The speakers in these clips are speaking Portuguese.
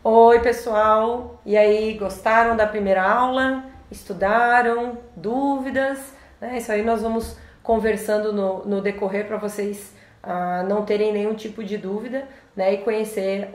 Oi, pessoal! E aí, gostaram da primeira aula? Estudaram? Dúvidas? Isso aí nós vamos conversando no decorrer para vocês não terem nenhum tipo de dúvida, né? E conhecer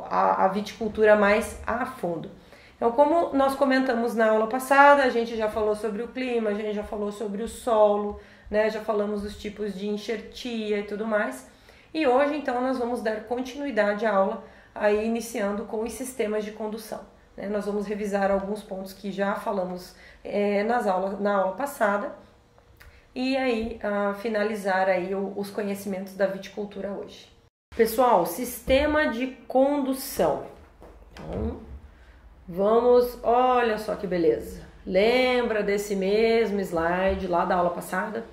a viticultura mais a fundo. Então, como nós comentamos na aula passada, a gente já falou sobre o clima, a gente já falou sobre o solo, né? Já falamos dos tipos de enxertia e tudo mais. E hoje, então, nós vamos dar continuidade à aula, aí iniciando com os sistemas de condução. Né? Nós vamos revisar alguns pontos que já falamos na aula passada e aí finalizar aí os conhecimentos da viticultura hoje. Pessoal, sistema de condução. Então, vamos, olha só que beleza. Lembra desse mesmo slide lá da aula passada?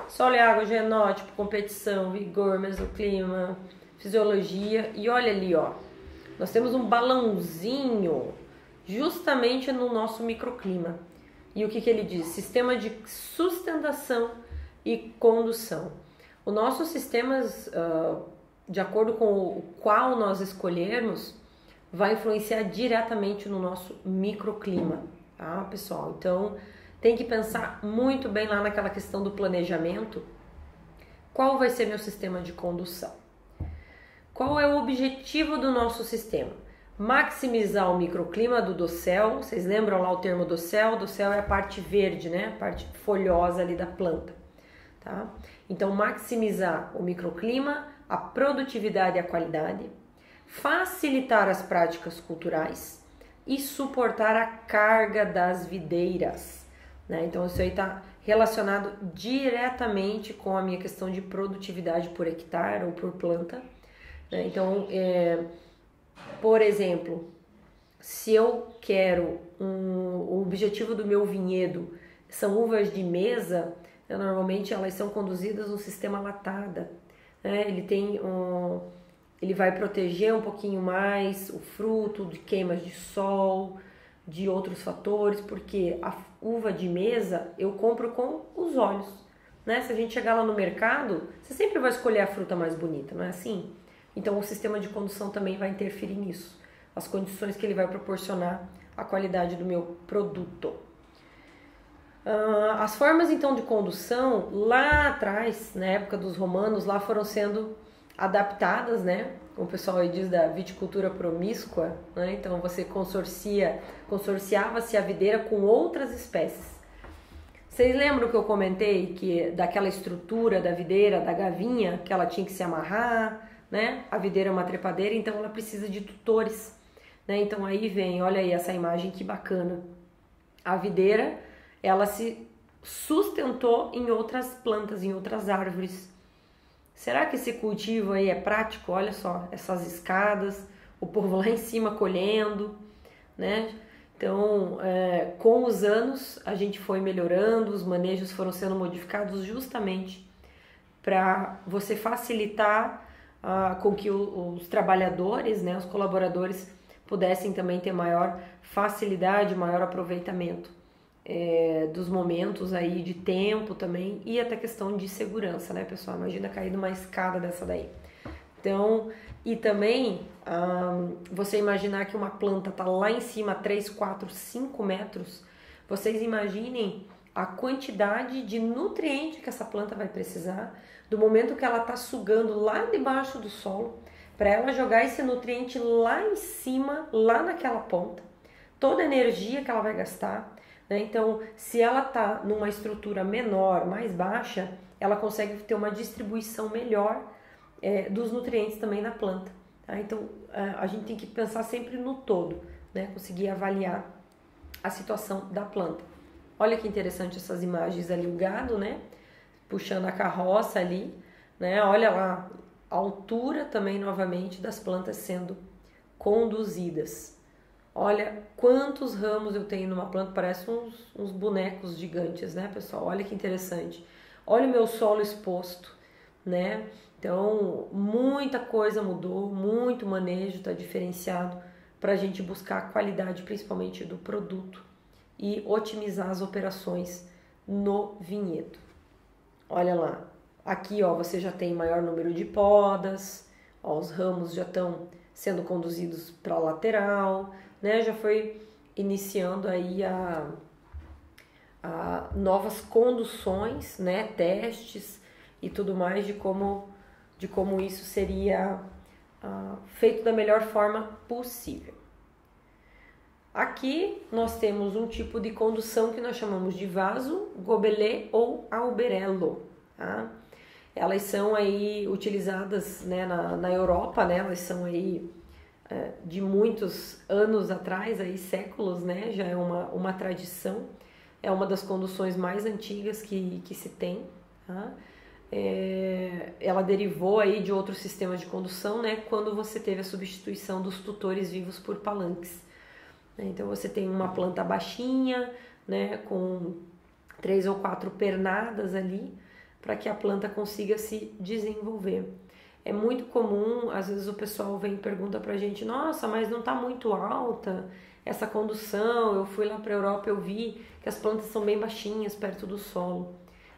Solo e água, genótipo, competição, vigor, mesoclima, fisiologia. E olha ali, ó. Nós temos um balãozinho justamente no nosso microclima. E o que ele diz? Sistema de sustentação e condução. O nosso sistema, de acordo com o qual nós escolhermos, vai influenciar diretamente no nosso microclima, tá, pessoal? Então, tem que pensar muito bem lá naquela questão do planejamento. Qual vai ser meu sistema de condução? Qual é o objetivo do nosso sistema? Maximizar o microclima do dossel. Vocês lembram lá o termo dossel? Dossel é a parte verde, né? A parte folhosa ali da planta, tá? Então, maximizar o microclima, a produtividade e a qualidade, facilitar as práticas culturais e suportar a carga das videiras, né? Então, isso aí está relacionado diretamente com a minha questão de produtividade por hectare ou por planta. Então, por exemplo, se eu quero o objetivo do meu vinhedo são uvas de mesa, normalmente elas são conduzidas no sistema latada, né? Ele vai proteger um pouquinho mais o fruto de queimas de sol, de outros fatores, porque a uva de mesa eu compro com os olhos, né? Se a gente chegar lá no mercado, você sempre vai escolher a fruta mais bonita, não é assim? Então, o sistema de condução também vai interferir nisso. As condições que ele vai proporcionar a qualidade do meu produto. As formas, então, de condução, lá atrás, na época dos romanos, lá foram sendo adaptadas, né? Como o pessoal aí diz da viticultura promíscua, né? Então, você consorciava-se a videira com outras espécies. Vocês lembram que eu comentei que daquela estrutura da videira, da gavinha, que ela tinha que se amarrar, né? A videira é uma trepadeira, então ela precisa de tutores, né? Então aí vem, olha aí essa imagem que bacana. A videira, ela se sustentou em outras plantas, em outras árvores. Será que esse cultivo aí é prático? Olha só, essas escadas, o povo lá em cima colhendo, né? Então, com os anos, a gente foi melhorando, os manejos foram sendo modificados justamente para você facilitar com que os trabalhadores, né, os colaboradores, pudessem também ter maior facilidade, maior aproveitamento dos momentos aí de tempo também e até questão de segurança, né, pessoal? Imagina cair numa escada dessa daí. Então, e também você imaginar que uma planta tá lá em cima, 3, 4, 5 metros, vocês imaginem a quantidade de nutriente que essa planta vai precisar do momento que ela está sugando lá debaixo do solo, para ela jogar esse nutriente lá em cima, lá naquela ponta, toda a energia que ela vai gastar, né? Então, se ela está numa estrutura menor, mais baixa, ela consegue ter uma distribuição melhor dos nutrientes também na planta, tá? Então, a gente tem que pensar sempre no todo, né? Conseguir avaliar a situação da planta. Olha que interessante essas imagens ali, o gado, né? Puxando a carroça ali, né? Olha lá, a altura também novamente das plantas sendo conduzidas. Olha quantos ramos eu tenho numa planta, parece uns bonecos gigantes, né, pessoal? Olha que interessante. Olha o meu solo exposto, né? Então, muita coisa mudou, muito manejo está diferenciado para a gente buscar a qualidade, principalmente do produto e otimizar as operações no vinhedo. Olha lá, aqui ó, você já tem maior número de podas, ó, os ramos já estão sendo conduzidos para a lateral, né? Já foi iniciando aí a novas conduções, né? Testes e tudo mais de como isso seria feito da melhor forma possível. Aqui nós temos um tipo de condução que nós chamamos de vaso, gobelet ou alberello, tá? Elas são aí utilizadas, né, na Europa, né? Elas são aí de muitos anos atrás, aí séculos, né? Já é uma tradição, é uma das conduções mais antigas que se tem, tá? Ela derivou aí de outros sistemas de condução, né? Quando você teve a substituição dos tutores vivos por palanques. Então você tem uma planta baixinha, né, com 3 ou 4 pernadas ali, para que a planta consiga se desenvolver. É muito comum, às vezes o pessoal vem e pergunta pra gente: nossa, mas não tá muito alta essa condução, eu fui lá para a Europa, eu vi que as plantas são bem baixinhas perto do solo.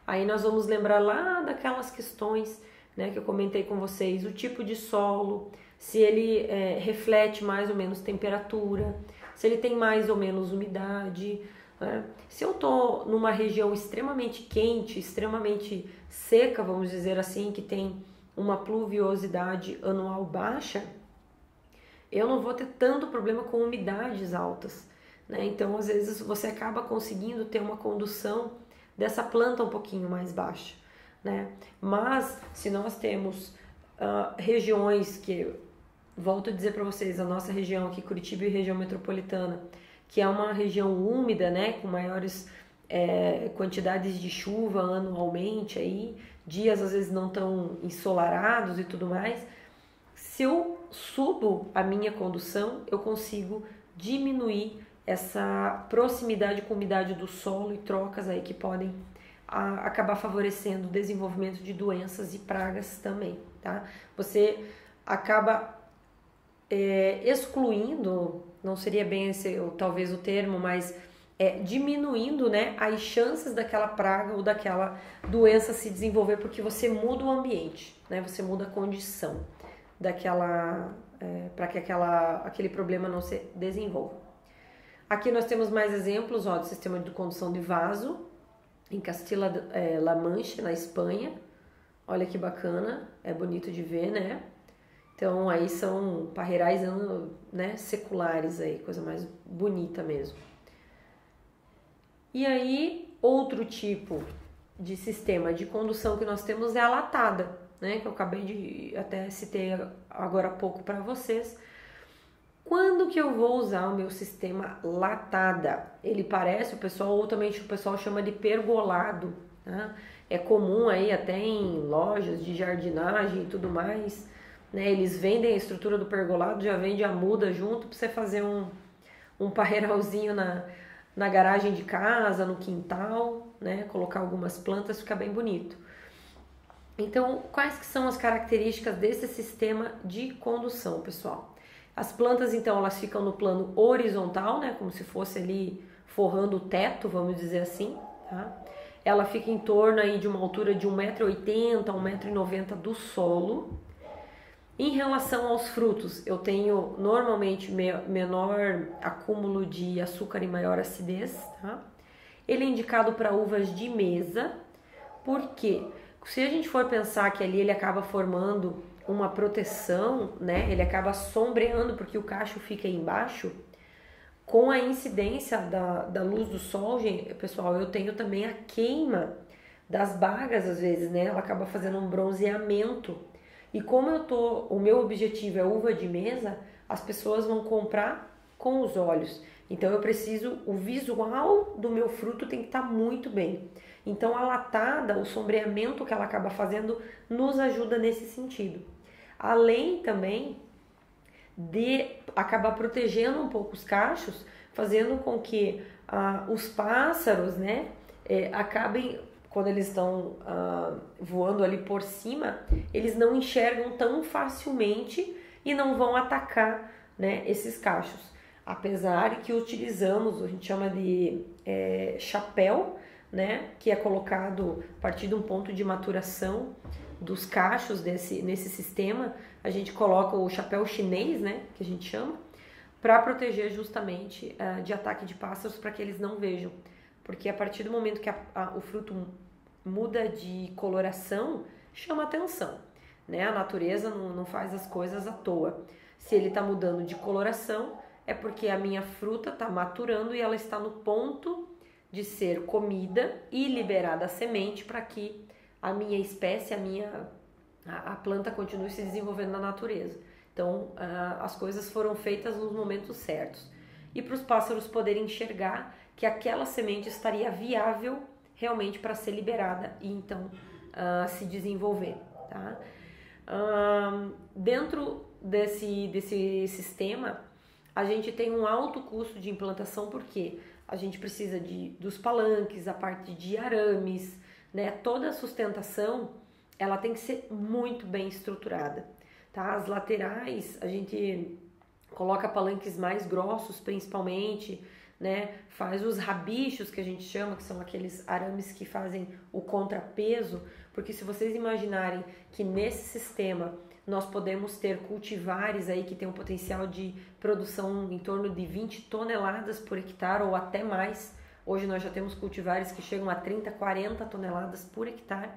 Aí nós vamos lembrar lá daquelas questões, né, que eu comentei com vocês, o tipo de solo, se ele reflete mais ou menos temperatura, se ele tem mais ou menos umidade, né? Se eu estou numa região extremamente quente, extremamente seca, vamos dizer assim, que tem uma pluviosidade anual baixa, eu não vou ter tanto problema com umidades altas, né? Então, às vezes, você acaba conseguindo ter uma condução dessa planta um pouquinho mais baixa, né? Mas, se nós temos regiões que... Volto a dizer para vocês, a nossa região aqui, Curitiba e região metropolitana, que é uma região úmida, né, com maiores quantidades de chuva anualmente, aí, dias às vezes não tão ensolarados e tudo mais. Se eu subo a minha condução, eu consigo diminuir essa proximidade com umidade do solo e trocas aí que podem acabar favorecendo o desenvolvimento de doenças e pragas também, tá? Você acaba excluindo, não seria bem esse talvez o termo, mas diminuindo, né, as chances daquela praga ou daquela doença se desenvolver, porque você muda o ambiente, né, você muda a condição daquela para que aquele problema não se desenvolva. Aqui nós temos mais exemplos, ó, do sistema de condução de vaso em Castilla-La Mancha, na Espanha. Olha que bacana, é bonito de ver, né? Então, aí são parreirais, né, seculares, aí, coisa mais bonita mesmo. E aí, outro tipo de sistema de condução que nós temos é a latada, né, que eu acabei de até citei agora há pouco para vocês. Quando que eu vou usar o meu sistema latada? Ele parece, ou também o pessoal chama de pergolado, né? É comum aí até em lojas de jardinagem e tudo mais, né, eles vendem a estrutura do pergolado, já vende a muda junto para você fazer um parreiralzinho na garagem de casa, no quintal, né, colocar algumas plantas, fica bem bonito. Então, quais que são as características desse sistema de condução, pessoal? As plantas, então, elas ficam no plano horizontal, né, como se fosse ali forrando o teto, vamos dizer assim, tá? Ela fica em torno aí de uma altura de 1,80 m a 1,90 m do solo. Em relação aos frutos, eu tenho normalmente menor acúmulo de açúcar e maior acidez, tá? Ele é indicado para uvas de mesa, porque se a gente for pensar que ali ele acaba formando uma proteção, né? Ele acaba sombreando porque o cacho fica aí embaixo. Com a incidência da luz do sol, gente, pessoal, eu tenho também a queima das bagas às vezes, né? Ela acaba fazendo um bronzeamento. E como o meu objetivo é uva de mesa, as pessoas vão comprar com os olhos. Então o visual do meu fruto tem que estar muito bem. Então a latada, o sombreamento que ela acaba fazendo, nos ajuda nesse sentido. Além também de acabar protegendo um pouco os cachos, fazendo com que os pássaros, né, acabem... Quando eles estão voando ali por cima, eles não enxergam tão facilmente e não vão atacar, né, esses cachos. Apesar que utilizamos, a gente chama de chapéu, né, que é colocado a partir de um ponto de maturação dos cachos nesse sistema, a gente coloca o chapéu chinês, né, que a gente chama, para proteger justamente de ataque de pássaros, para que eles não vejam. Porque a partir do momento que o fruto muda de coloração, chama atenção, né? A natureza não faz as coisas à toa. Se ele está mudando de coloração, é porque a minha fruta está maturando e ela está no ponto de ser comida e liberada a semente para que a minha espécie, a planta continue se desenvolvendo na natureza. Então, as coisas foram feitas nos momentos certos. E para os pássaros poderem enxergar que aquela semente estaria viável realmente para ser liberada e então se desenvolver, tá? Dentro desse sistema, a gente tem um alto custo de implantação, porque a gente precisa dos palanques, a parte de arames, né? Toda a sustentação, ela tem que ser muito bem estruturada, tá? As laterais, a gente coloca palanques mais grossos, principalmente, né? Faz os rabichos, que a gente chama, que são aqueles arames que fazem o contrapeso, porque se vocês imaginarem que nesse sistema nós podemos ter cultivares aí que tem um potencial de produção em torno de 20 toneladas por hectare ou até mais. Hoje nós já temos cultivares que chegam a 30, 40 toneladas por hectare.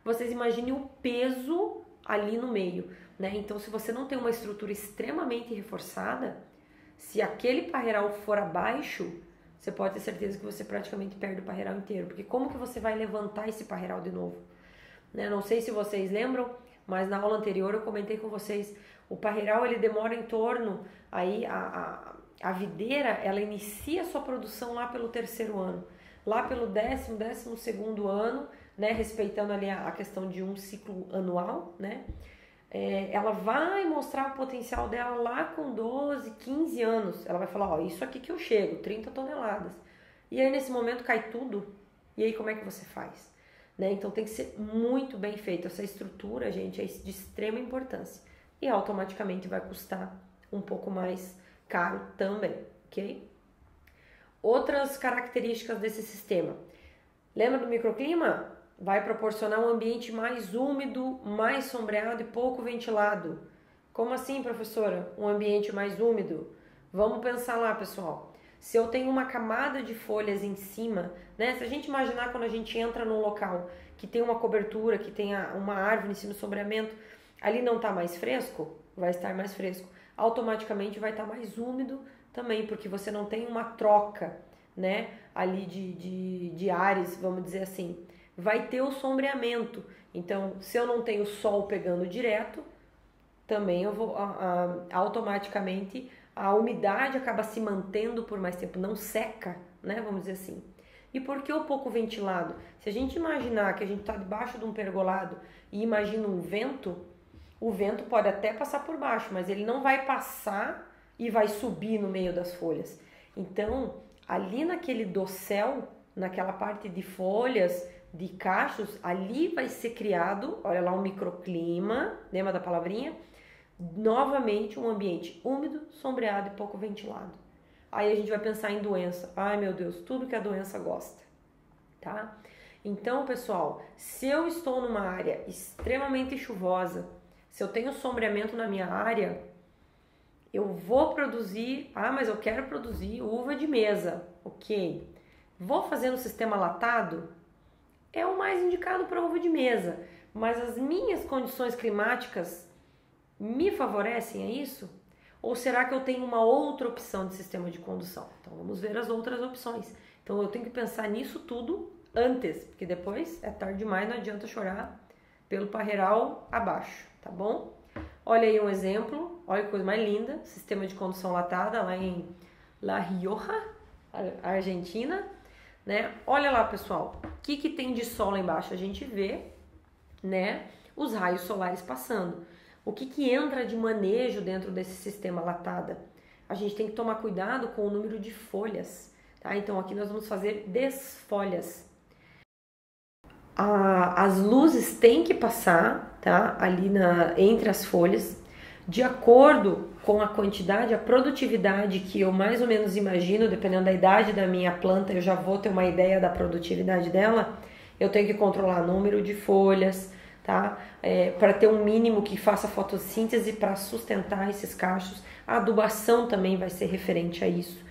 Vocês imaginem o peso ali no meio, né? Então, se você não tem uma estrutura extremamente reforçada, se aquele parreiral for abaixo, você pode ter certeza que você praticamente perde o parreiral inteiro, porque como que você vai levantar esse parreiral de novo? Né? Não sei se vocês lembram, mas na aula anterior eu comentei com vocês, o parreiral ele demora em torno, aí a videira ela inicia a sua produção lá pelo 3º ano, lá pelo 12º ano, né, respeitando ali a questão de um ciclo anual, né? Ela vai mostrar o potencial dela lá com 12, 15 anos. Ela vai falar, ó, isso aqui que eu chego, 30 toneladas. E aí nesse momento cai tudo. E aí como é que você faz? Né? Então tem que ser muito bem feito. Essa estrutura, gente, é de extrema importância. E automaticamente vai custar um pouco mais caro também, ok? Outras características desse sistema. Lembra do microclima? Vai proporcionar um ambiente mais úmido, mais sombreado e pouco ventilado. Como assim, professora? Um ambiente mais úmido? Vamos pensar lá, pessoal. Se eu tenho uma camada de folhas em cima, né? Se a gente imaginar quando a gente entra num local que tem uma cobertura, que tem uma árvore em cima do sombreamento, ali não está mais fresco? Vai estar mais fresco. Automaticamente vai estar mais úmido também, porque você não tem uma troca, né? Ali de ares, vamos dizer assim. Vai ter o sombreamento. Então, se eu não tenho sol pegando direto, também eu vou automaticamente a umidade acaba se mantendo por mais tempo, não seca, né? Vamos dizer assim. E por que o pouco ventilado? Se a gente imaginar que a gente está debaixo de um pergolado e imagina um vento, o vento pode até passar por baixo, mas ele não vai passar e vai subir no meio das folhas. Então, ali naquele dossel, naquela parte de folhas, de cachos, ali vai ser criado, olha lá, um microclima, lembra da palavrinha? Novamente um ambiente úmido, sombreado e pouco ventilado. Aí a gente vai pensar em doença. Ai meu Deus, tudo que a doença gosta, tá? Então, pessoal, se eu estou numa área extremamente chuvosa, se eu tenho sombreamento na minha área, eu vou produzir, mas eu quero produzir uva de mesa, ok. Vou fazer no sistema latado? É o mais indicado para uva de mesa, mas as minhas condições climáticas me favorecem a isso? Ou será que eu tenho uma outra opção de sistema de condução? Então vamos ver as outras opções. Então eu tenho que pensar nisso tudo antes, porque depois é tarde demais, não adianta chorar pelo parreiral abaixo, tá bom? Olha aí um exemplo, olha que coisa mais linda, sistema de condução latada lá em La Rioja, Argentina, né? Olha lá, pessoal, o que tem de sol lá embaixo? A gente vê, né, os raios solares passando. O que entra de manejo dentro desse sistema latada? A gente tem que tomar cuidado com o número de folhas, tá? Então aqui nós vamos fazer desfolhas. As luzes têm que passar, tá? Ali entre as folhas, de acordo com a quantidade, a produtividade que eu mais ou menos imagino, dependendo da idade da minha planta, eu já vou ter uma ideia da produtividade dela. Eu tenho que controlar número de folhas, tá? Para ter um mínimo que faça fotossíntese para sustentar esses cachos. A adubação também vai ser referente a isso.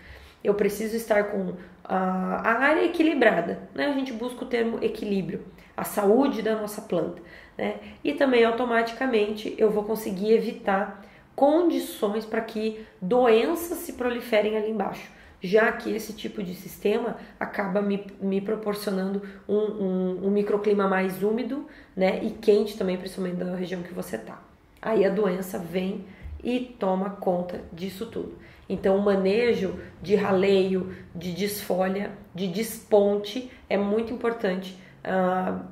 Eu preciso estar com a área equilibrada, né? A gente busca o termo equilíbrio, a saúde da nossa planta, né? E também automaticamente eu vou conseguir evitar condições para que doenças se proliferem ali embaixo, já que esse tipo de sistema acaba me proporcionando um microclima mais úmido, né? E quente também, principalmente da região que você está. Aí a doença vem e toma conta disso tudo. Então, o manejo de raleio, de desfolha, de desponte é muito importante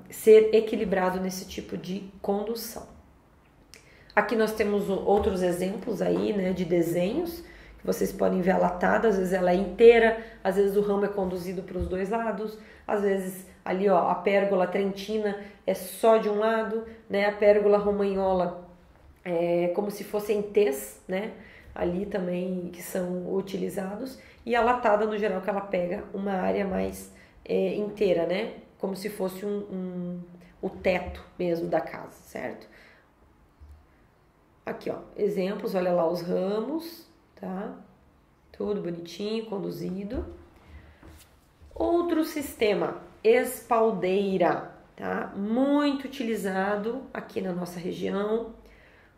ser equilibrado nesse tipo de condução. Aqui nós temos outros exemplos aí, né, de desenhos, que vocês podem ver a latada, às vezes ela é inteira, às vezes o ramo é conduzido para os dois lados, às vezes ali ó, a pérgola trentina é só de um lado, né, a pérgola romanhola é como se fossem T's, né, ali também que são utilizados, e a latada no geral que ela pega uma área mais inteira, né, como se fosse o teto mesmo da casa, certo? Aqui, ó, exemplos, olha lá os ramos, tá? Tudo bonitinho, conduzido. Outro sistema, espaldeira, tá? Muito utilizado aqui na nossa região,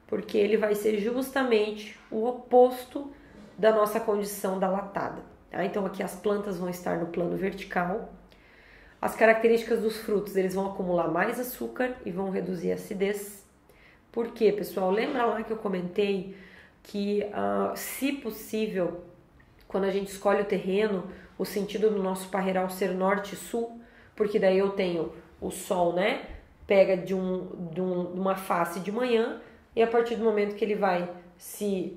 porque ele vai ser justamente o oposto da nossa condição da latada, tá? Então aqui as plantas vão estar no plano vertical. As características dos frutos, eles vão acumular mais açúcar e vão reduzir a acidez. Por quê, pessoal? Lembra lá que eu comentei que, se possível, quando a gente escolhe o terreno, o sentido do nosso parreiral ser norte e sul, porque daí eu tenho o sol, né? Pega de uma face de manhã e a partir do momento que ele vai se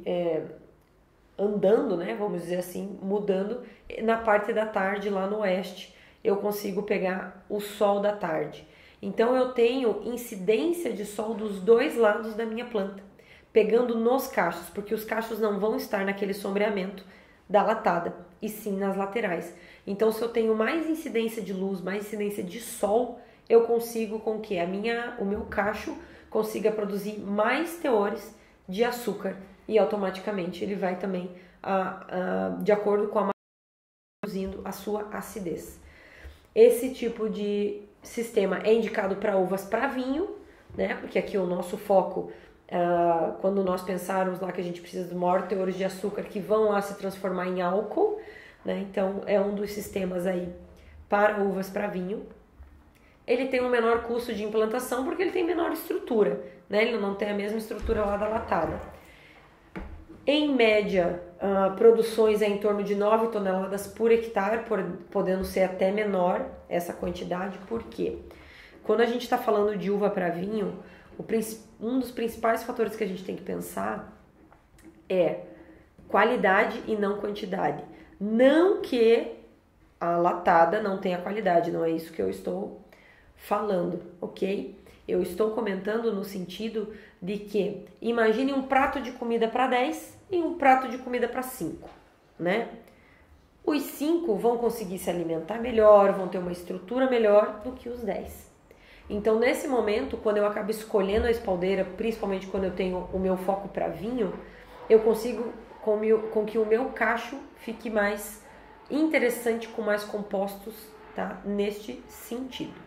andando, né? Vamos dizer assim, mudando, na parte da tarde lá no oeste, eu consigo pegar o sol da tarde. Então eu tenho incidência de sol dos dois lados da minha planta, pegando nos cachos, porque os cachos não vão estar naquele sombreamento da latada, e sim nas laterais. Então se eu tenho mais incidência de luz, mais incidência de sol, eu consigo com que o meu cacho consiga produzir mais teores de açúcar e automaticamente ele vai também, de acordo com a produzindo a sua acidez. Esse tipo de sistema é indicado para uvas para vinho, né? Porque aqui o nosso foco, quando nós pensarmos lá que a gente precisa de maior teores de açúcar que vão lá se transformar em álcool, né? Então é um dos sistemas aí para uvas para vinho. Ele tem um menor custo de implantação porque ele tem menor estrutura, né? Ele não tem a mesma estrutura lá da latada. Em média, produções em torno de 9 toneladas por hectare, podendo ser até menor essa quantidade. Por quê? Quando a gente está falando de uva para vinho, um dos principais fatores que a gente tem que pensar é qualidade e não quantidade. Não que a latada não tenha qualidade, não é isso que eu estou falando, ok? Eu estou comentando no sentido de que imagine um prato de comida para 10 e um prato de comida para 5, né? Os 5 vão conseguir se alimentar melhor, vão ter uma estrutura melhor do que os 10. Então, nesse momento, quando eu acabo escolhendo a espaldeira, principalmente quando eu tenho o meu foco para vinho, eu consigo com que o meu cacho fique mais interessante, com mais compostos, tá? Neste sentido.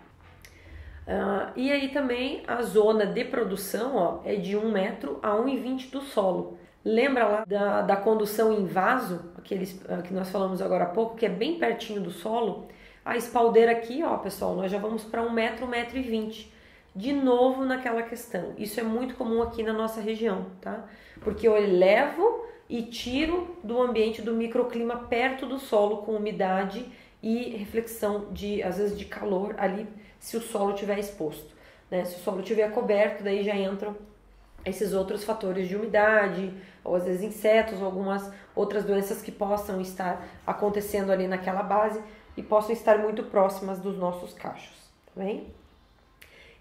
E aí também a zona de produção, ó, é de 1 metro a 1,20 do solo. Lembra lá da condução em vaso, aqueles que nós falamos agora há pouco, que é bem pertinho do solo? A espaldeira aqui, ó, pessoal, nós já vamos para 1 metro, 1,20 m. De novo naquela questão. Isso é muito comum aqui na nossa região, tá? Porque eu elevo e tiro do ambiente do microclima perto do solo, com umidade e reflexão às vezes de calor ali, se o solo estiver exposto, né? Se o solo estiver coberto, daí já entram esses outros fatores de umidade, ou às vezes insetos, ou algumas outras doenças que possam estar acontecendo ali naquela base e possam estar muito próximas dos nossos cachos, tá bem?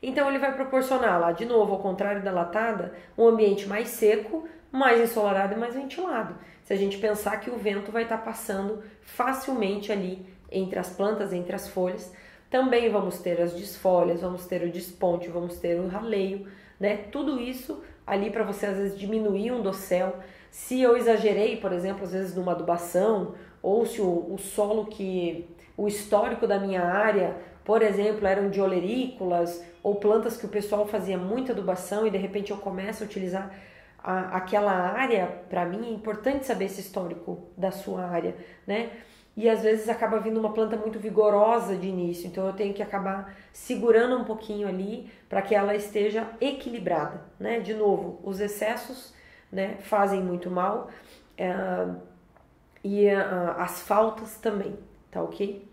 Então ele vai proporcionar lá, de novo, ao contrário da latada, um ambiente mais seco, mais ensolarado e mais ventilado. Se a gente pensar que o vento vai estar passando facilmente ali entre as plantas, entre as folhas, Também vamos ter as desfolhas, vamos ter o desponte, vamos ter o raleio, né? Tudo isso ali para você às vezes diminuir um dossel. Se eu exagerei, por exemplo, às vezes numa adubação, ou se o solo o histórico da minha área, por exemplo, eram de olerícolas ou plantas que o pessoal fazia muita adubação e de repente eu começo a utilizar aquela área, para mim é importante saber esse histórico da sua área, né? E às vezes acaba vindo uma planta muito vigorosa de início, então eu tenho que acabar segurando um pouquinho ali para que ela esteja equilibrada, né? De novo, os excessos, né, fazem muito mal e as faltas também, tá ok?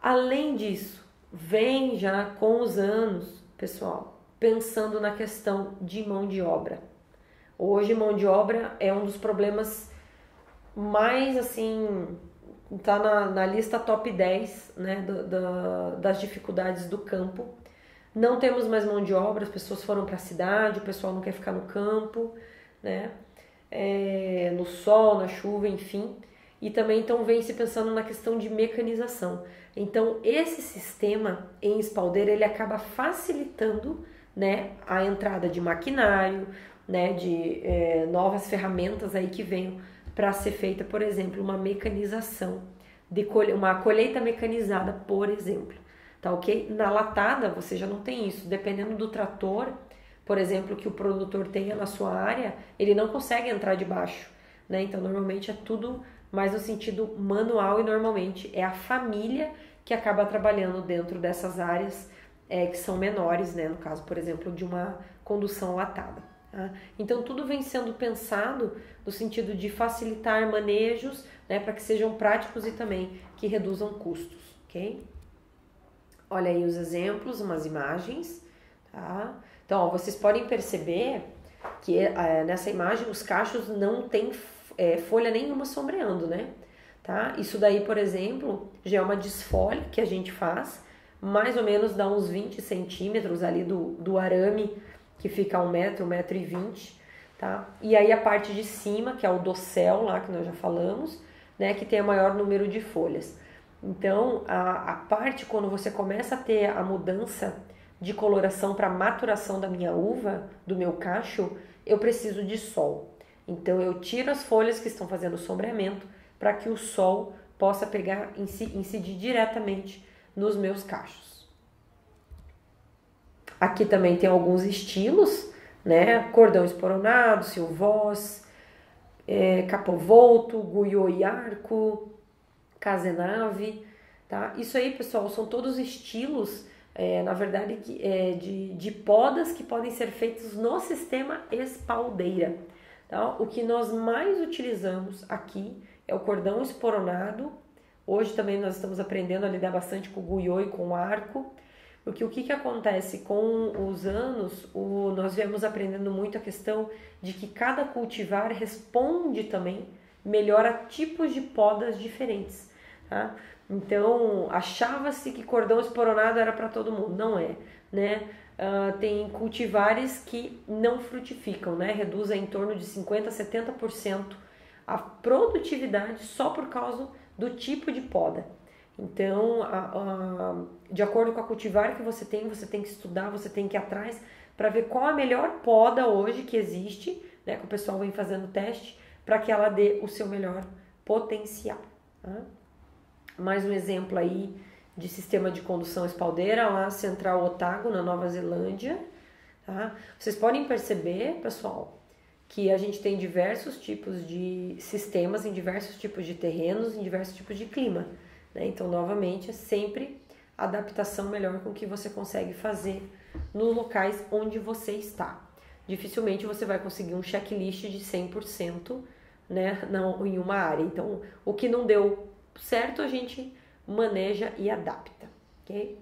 Além disso, vem já com os anos, pessoal, pensando na questão de mão de obra. Hoje, mão de obra é um dos problemas mais, assim, tá na lista top 10, né, das dificuldades do campo. Não temos mais mão de obra, as pessoas foram para a cidade, o pessoal não quer ficar no campo, né, no sol, na chuva, enfim. E também então vem se pensando na questão de mecanização. Então esse sistema em espaldeira ele acaba facilitando, né, a entrada de maquinário, né, de novas ferramentas aí que venham para ser feita, por exemplo, uma mecanização, uma colheita mecanizada, por exemplo, tá ok? Na latada você já não tem isso, dependendo do trator, por exemplo, que o produtor tenha na sua área, ele não consegue entrar de baixo, né? Então normalmente é tudo mais no sentido manual e normalmente é a família que acaba trabalhando dentro dessas áreas que são menores, né? No caso, por exemplo, de uma condução latada. Tá? Então tudo vem sendo pensado no sentido de facilitar manejos, né? Para que sejam práticos e também que reduzam custos, ok? Olha aí os exemplos, umas imagens, tá? Então, ó, vocês podem perceber que nessa imagem os cachos não tem folha nenhuma sombreando, né? Tá? Isso daí, por exemplo, já é uma desfolha que a gente faz, mais ou menos dá uns 20 centímetros ali do arame, que fica a 1 metro, 1,20 m, tá? E aí a parte de cima, que é o dossel lá, que nós já falamos, né? Que tem o maior número de folhas. Então, a parte, quando você começa a ter a mudança de coloração para maturação da minha uva, do meu cacho, eu preciso de sol. Então eu tiro as folhas que estão fazendo sombreamento para que o sol possa pegar e incidir diretamente nos meus cachos. Aqui também tem alguns estilos, né? Cordão esporonado, silvós, capovolto, guiô e arco, casenave, tá? Isso aí, pessoal, são todos estilos, na verdade, de podas que podem ser feitos no sistema espaldeira. Tá? O que nós mais utilizamos aqui é o cordão esporonado. Hoje também nós estamos aprendendo a lidar bastante com o guiô e com o arco, porque o que acontece com os anos, nós viemos aprendendo muito a questão de que cada cultivar responde também melhor a tipos de podas diferentes. Tá? Então, achava-se que cordão esporonado era para todo mundo, não é, né? Tem cultivares que não frutificam, né? Reduzem em torno de 50% a 70% a produtividade só por causa do tipo de poda. Então, de acordo com a cultivar que você tem que estudar, você tem que ir atrás para ver qual a melhor poda hoje que existe, né? Que o pessoal vem fazendo teste para que ela dê o seu melhor potencial. Tá? Mais um exemplo aí de sistema de condução espaldeira lá, Central Otago, na Nova Zelândia. Tá? Vocês podem perceber, pessoal, que a gente tem diversos tipos de sistemas em diversos tipos de terrenos, em diversos tipos de clima. Né? Então, novamente, é sempre a adaptação melhor com que você consegue fazer nos locais onde você está. Dificilmente você vai conseguir um checklist de 100%, né, não, em uma área. Então, o que não deu certo, a gente maneja e adapta, ok?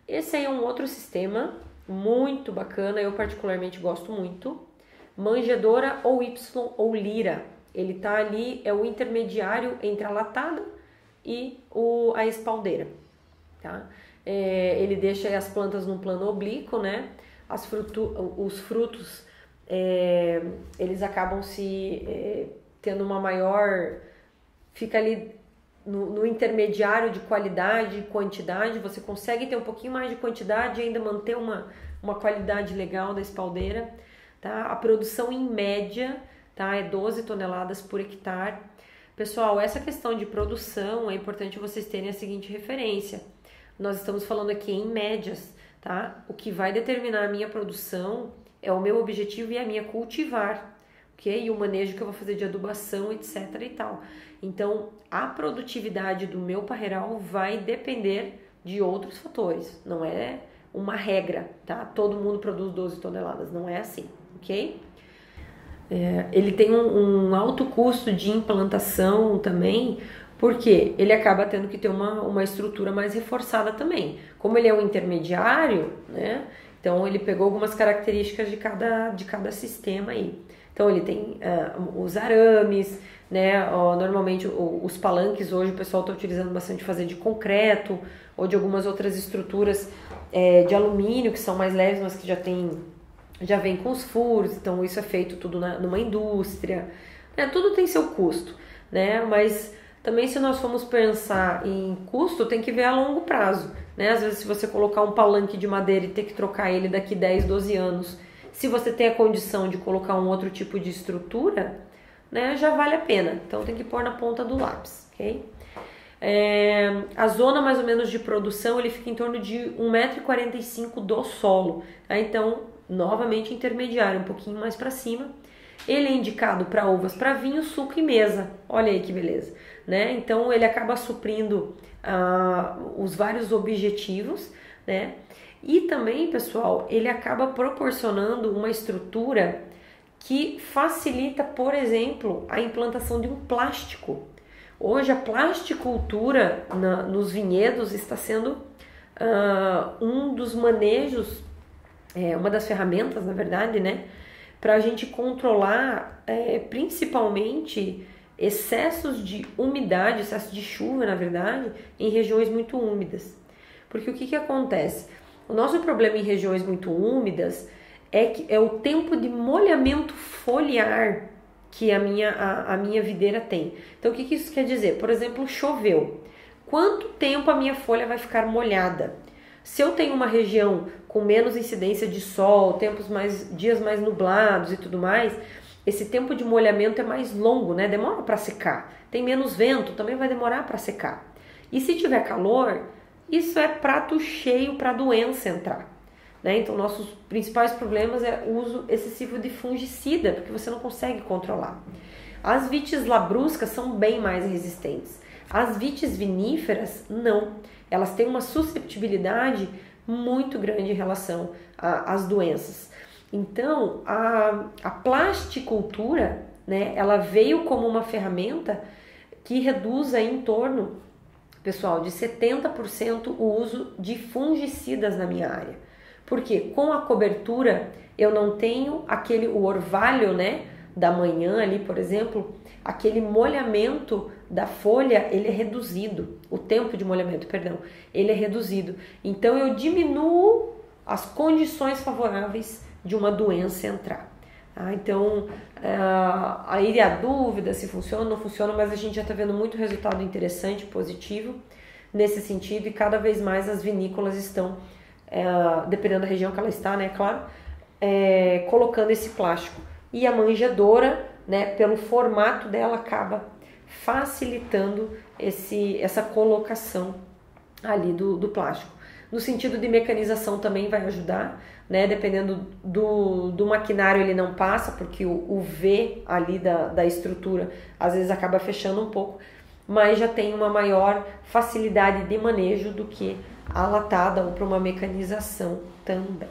Esse aí é um outro sistema muito bacana, eu particularmente gosto muito. Manjedoura ou Y ou lira. Ele tá ali, é o intermediário entre a latada e a espaldeira, tá? Ele deixa as plantas num plano oblíquo, né? Os frutos, eles acabam tendo uma maior... Fica ali no intermediário de qualidade e quantidade, você consegue ter um pouquinho mais de quantidade e ainda manter uma qualidade legal da espaldeira, tá? A produção em média, tá? É 12 toneladas por hectare. Pessoal, essa questão de produção é importante vocês terem a seguinte referência. Nós estamos falando aqui em médias, tá? O que vai determinar a minha produção é o meu objetivo e a minha cultivar, ok? E o manejo que eu vou fazer de adubação, etc e tal. Então, a produtividade do meu parreiral vai depender de outros fatores, não é uma regra, tá? Todo mundo produz 12 toneladas, não é assim, ok? Ele tem um alto custo de implantação também, porque ele acaba tendo que ter uma estrutura mais reforçada também. Como ele é um intermediário, né? Então ele pegou algumas características de cada sistema aí. Então ele tem os arames, né? Normalmente os palanques hoje o pessoal está utilizando bastante fazer de concreto ou de algumas outras estruturas de alumínio que são mais leves, mas que já vem com os furos. Então isso é feito tudo numa indústria, né? Tudo tem seu custo, né? Mas também se nós formos pensar em custo, tem que ver a longo prazo, né? Às vezes se você colocar um palanque de madeira e ter que trocar ele daqui 10, 12 anos, se você tem a condição de colocar um outro tipo de estrutura, né, já vale a pena. Então tem que pôr na ponta do lápis, ok? A zona mais ou menos de produção, ele fica em torno de 1,45 m do solo, tá? Então, novamente intermediário, um pouquinho mais para cima. Ele é indicado para uvas, para vinho, suco e mesa. Olha aí que beleza, né? Então ele acaba suprindo os vários objetivos, né? E também, pessoal, ele acaba proporcionando uma estrutura que facilita, por exemplo, a implantação de um plástico. Hoje a plasticultura nos vinhedos está sendo um dos manejos, uma das ferramentas, na verdade, né? Para a gente controlar principalmente excessos de umidade, excesso de chuva, na verdade, em regiões muito úmidas. Porque o que acontece? O nosso problema em regiões muito úmidas é o tempo de molhamento foliar que a minha videira tem. Então, o que isso quer dizer? Por exemplo, choveu. Quanto tempo a minha folha vai ficar molhada? Se eu tenho uma região com menos incidência de sol, dias mais nublados e tudo mais, esse tempo de molhamento é mais longo, né? Demora para secar. Tem menos vento, também vai demorar para secar. E se tiver calor, isso é prato cheio para a doença entrar, né? Então, nossos principais problemas é o uso excessivo de fungicida, porque você não consegue controlar. As vites labruscas são bem mais resistentes. As vites viníferas, não. Elas têm uma susceptibilidade muito grande em relação às doenças. Então, a plasticultura, né, ela veio como uma ferramenta que reduz em torno, pessoal, de 70% o uso de fungicidas na minha área. Porque com a cobertura eu não tenho o orvalho, né, da manhã ali, por exemplo, aquele molhamento da folha, ele é reduzido, o tempo de molhamento, perdão, ele é reduzido. Então eu diminuo as condições favoráveis de uma doença entrar. Então, aí a dúvida se funciona ou não funciona, mas a gente já está vendo muito resultado interessante, positivo, nesse sentido, e cada vez mais as vinícolas estão, dependendo da região que ela está, né, claro, colocando esse plástico. E a manjedoura, né, pelo formato dela, acaba facilitando essa colocação ali do plástico. No sentido de mecanização também vai ajudar, né? Dependendo do maquinário ele não passa, porque o V ali da estrutura às vezes acaba fechando um pouco, mas já tem uma maior facilidade de manejo do que a latada ou para uma mecanização também.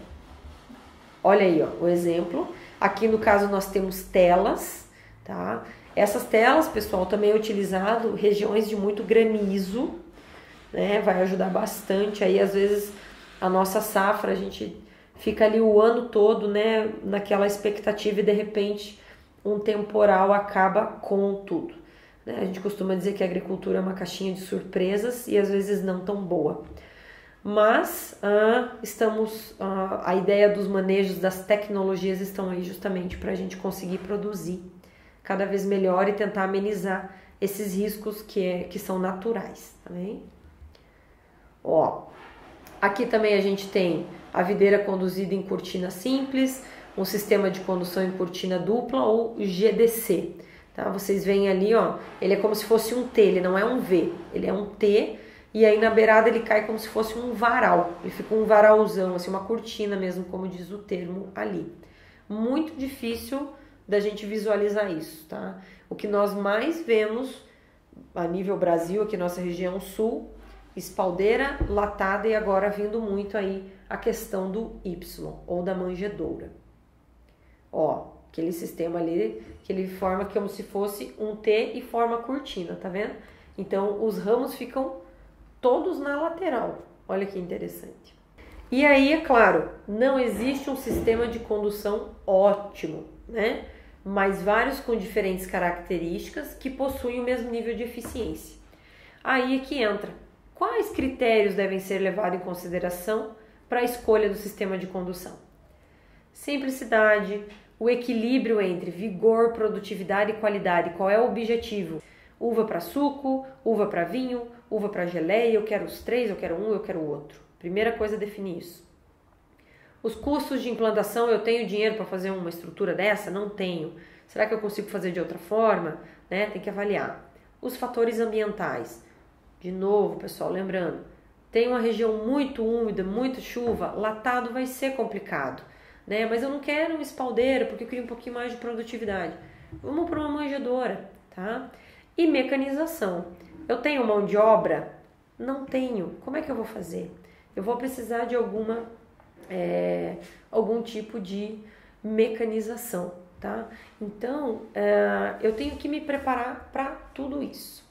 Olha aí, ó, o exemplo. Aqui no caso nós temos telas, tá? Essas telas, pessoal, também é utilizado em regiões de muito granizo, né? Vai ajudar bastante. Aí, às vezes, a nossa safra, a gente fica ali o ano todo, né? Naquela expectativa e, de repente, um temporal acaba com tudo, né? A gente costuma dizer que a agricultura é uma caixinha de surpresas e, às vezes, não tão boa. Mas a ideia dos manejos, das tecnologias estão aí justamente para a gente conseguir produzir cada vez melhor e tentar amenizar esses riscos que são naturais, tá bem? Ó, aqui também a gente tem a videira conduzida em cortina simples, um sistema de condução em cortina dupla ou GDC, tá? Vocês veem ali, ó, ele é como se fosse um T, ele não é um V, ele é um T, e aí na beirada ele cai como se fosse um varal, ele fica um varalzão, assim, uma cortina mesmo, como diz o termo ali. Muito difícil da gente visualizar isso, tá? O que nós mais vemos a nível Brasil, aqui nossa região sul, espaldeira, latada e agora vindo muito aí a questão do Y ou da manjedoura. Ó, aquele sistema ali que ele forma como se fosse um T e forma cortina, tá vendo? Então os ramos ficam todos na lateral. Olha que interessante. E aí, é claro, não existe um sistema de condução ótimo, né? Mas vários com diferentes características que possuem o mesmo nível de eficiência. Aí é que entra. Quais critérios devem ser levados em consideração para a escolha do sistema de condução? Simplicidade, o equilíbrio entre vigor, produtividade e qualidade. Qual é o objetivo? Uva para suco, uva para vinho, uva para geleia, eu quero os três, eu quero um, eu quero o outro. Primeira coisa é definir isso. Os custos de implantação, eu tenho dinheiro para fazer uma estrutura dessa? Não tenho. Será que eu consigo fazer de outra forma? Né? Tem que avaliar. Os fatores ambientais. De novo, pessoal, lembrando, tem uma região muito úmida, muita chuva, latado vai ser complicado, né? Mas eu não quero um espaldeiro porque eu queria um pouquinho mais de produtividade. Vamos para uma manjedoura, tá? E mecanização. Eu tenho mão de obra? Não tenho. Como é que eu vou fazer? Eu vou precisar de algum tipo de mecanização, tá? Então, eu tenho que me preparar para tudo isso.